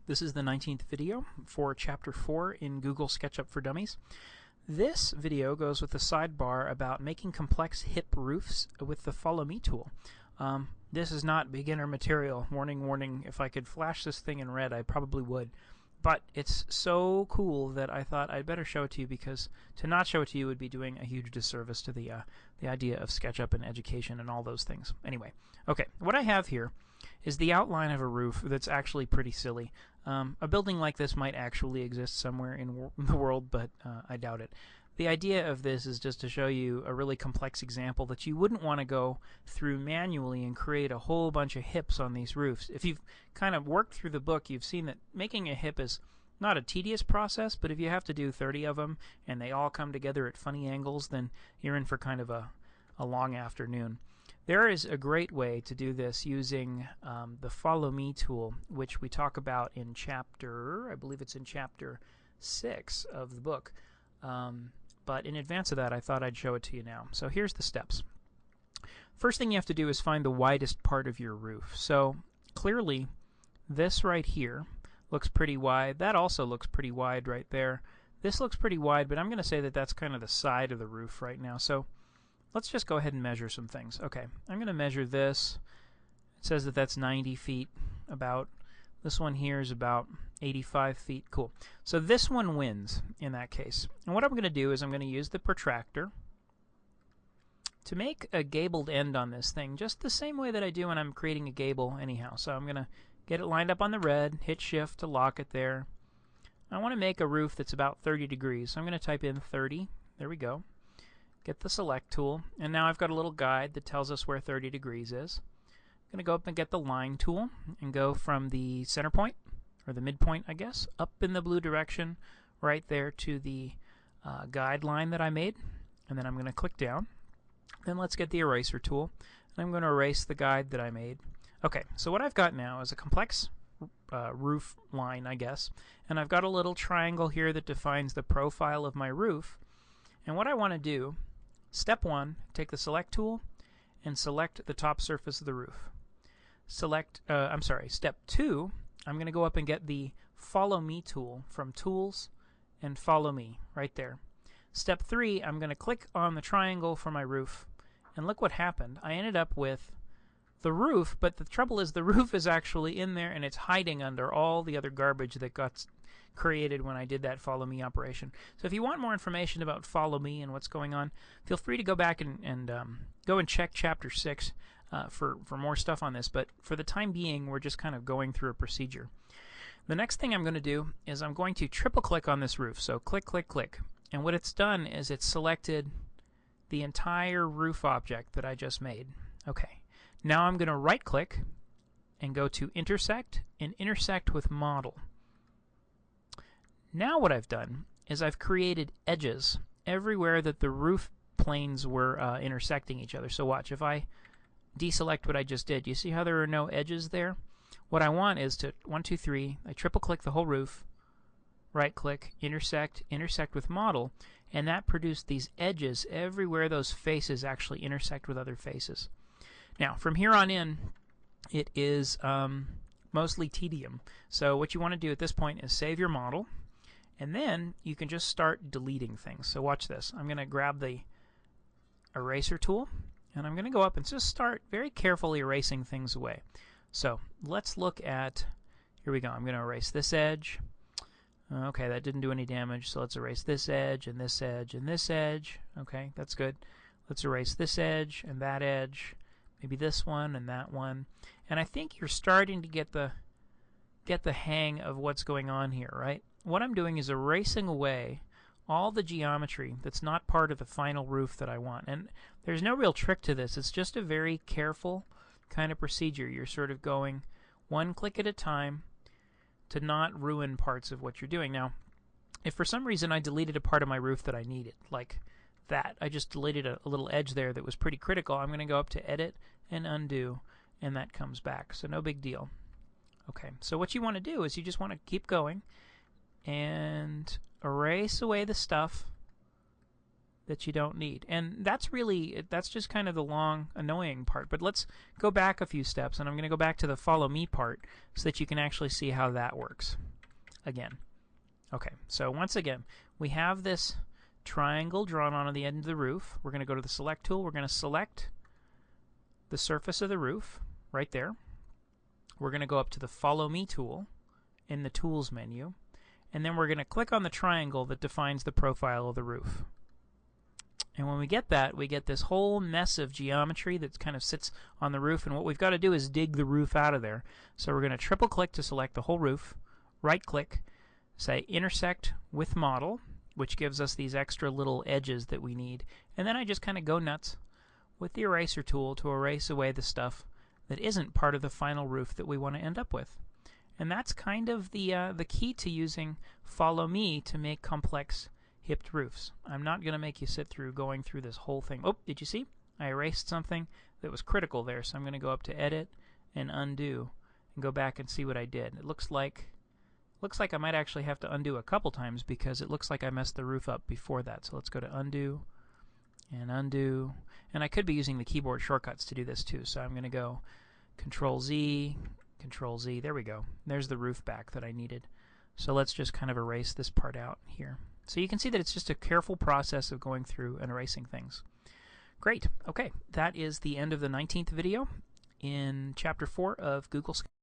This is the 19th video for Chapter 4 in Google SketchUp for Dummies. This video goes with the sidebar about making complex hip roofs with the Follow Me tool. This is not beginner material. Warning, warning. If I could flash this thing in red, I probably would. But it's so cool that I thought I'd better show it to you, because to not show it to you would be doing a huge disservice to the idea of SketchUp and education and all those things. Anyway, okay, what I have here is the outline of a roof that's actually pretty silly. A building like this might actually exist somewhere in the world, but I doubt it. The idea of this is just to show you a really complex example that you wouldn't want to go through manually and create a whole bunch of hips on these roofs. If you've kind of worked through the book, you've seen that making a hip is not a tedious process, but if you have to do 30 of them and they all come together at funny angles, then you're in for kind of a long afternoon. There is a great way to do this using the Follow Me tool, which we talk about in chapter, I believe it's in chapter 6 of the book. But in advance of that, I thought I'd show it to you now. So here's the steps. First thing you have to do is find the widest part of your roof. So clearly, this right here looks pretty wide. That also looks pretty wide right there. This looks pretty wide, but I'm going to say that that's kind of the side of the roof right now. So let's just go ahead and measure some things. Okay, I'm going to measure this. It says that that's 90 feet about. This one here is about 85 feet. Cool. So this one wins in that case. And what I'm going to do is I'm going to use the protractor to make a gabled end on this thing, just the same way that I do when I'm creating a gable anyhow. So I'm going to get it lined up on the red, hit shift to lock it there. I want to make a roof that's about 30 degrees. So I'm going to type in 30. There we go. Get the select tool, and now I've got a little guide that tells us where 30 degrees is. I'm going to go up and get the line tool and go from the center point, or the midpoint I guess, up in the blue direction right there to the guideline that I made, and then I'm going to click down. Then let's get the eraser tool, and I'm going to erase the guide that I made. Okay, so what I've got now is a complex roof line, I guess, and I've got a little triangle here that defines the profile of my roof. And what I want to do, step 1, take the select tool and select the top surface of the roof. Step 2, I'm going to go up and get the Follow Me tool from Tools and Follow Me right there. Step 3, I'm going to click on the triangle for my roof, and look what happened. I ended up with the roof, but the trouble is the roof is actually in there and it's hiding under all the other garbage that got created when I did that Follow Me operation. So if you want more information about Follow Me and what's going on, feel free to go back and go and check chapter 6 for more stuff on this. But for the time being, we're just kind of going through a procedure. The next thing I'm going to do is I'm going to triple click on this roof. So click, click, click. And what it's done is it's selected the entire roof object that I just made. Okay. Now I'm going to right click and go to Intersect and Intersect with Model. Now what I've done is I've created edges everywhere that the roof planes were intersecting each other. So watch, if I deselect what I just did, you see how there are no edges there? What I want is to, 1, 2, 3, I triple click the whole roof, right click, intersect, intersect with model, and that produced these edges everywhere those faces actually intersect with other faces. Now from here on in, it is mostly tedium. So what you want to do at this point is save your model, and then you can just start deleting things. So watch this. I'm going to grab the eraser tool, and I'm going to go up and just start very carefully erasing things away. So let's look at, here we go. I'm going to erase this edge. Okay, that didn't do any damage, so let's erase this edge and this edge and this edge. Okay, that's good. Let's erase this edge and that edge, maybe this one and that one. And I think you're starting to get the hang of what's going on here, right? What I'm doing is erasing away all the geometry that's not part of the final roof that I want. And there's no real trick to this. It's just a very careful kind of procedure. You're sort of going one click at a time to not ruin parts of what you're doing. Now, if for some reason I deleted a part of my roof that I needed, like that, I just deleted a little edge there that was pretty critical, I'm going to go up to Edit and Undo, and that comes back. So no big deal. Okay, so what you want to do is you just want to keep going and erase away the stuff that you don't need. And that's just kind of the long, annoying part. But let's go back a few steps, and I'm going to go back to the follow me part so that you can actually see how that works again. Okay, so once again, we have this triangle drawn on the end of the roof. We're going to go to the select tool. We're going to select the surface of the roof right there. We're going to go up to the follow me tool in the tools menu, and then we're going to click on the triangle that defines the profile of the roof. And when we get that, we get this whole mess of geometry that kind of sits on the roof, and what we've got to do is dig the roof out of there. So we're going to triple click to select the whole roof, right click, say intersect with model, which gives us these extra little edges that we need, and then I just kind of go nuts with the eraser tool to erase away the stuff that isn't part of the final roof that we want to end up with. And that's kind of the key to using follow me to make complex hipped roofs. I'm not going to make you sit through going through this whole thing. Oh, did you see? I erased something that was critical there, so I'm going to go up to edit and undo and go back and see what I did. It looks like I might actually have to undo a couple times because it looks like I messed the roof up before that. So let's go to undo, and I could be using the keyboard shortcuts to do this too. So I'm going to go Control Z, there we go. There's the roof back that I needed. So let's just kind of erase this part out here. So you can see that it's just a careful process of going through and erasing things. Great. Okay, that is the end of the 19th video in Chapter 4 of Google SKETCHUP.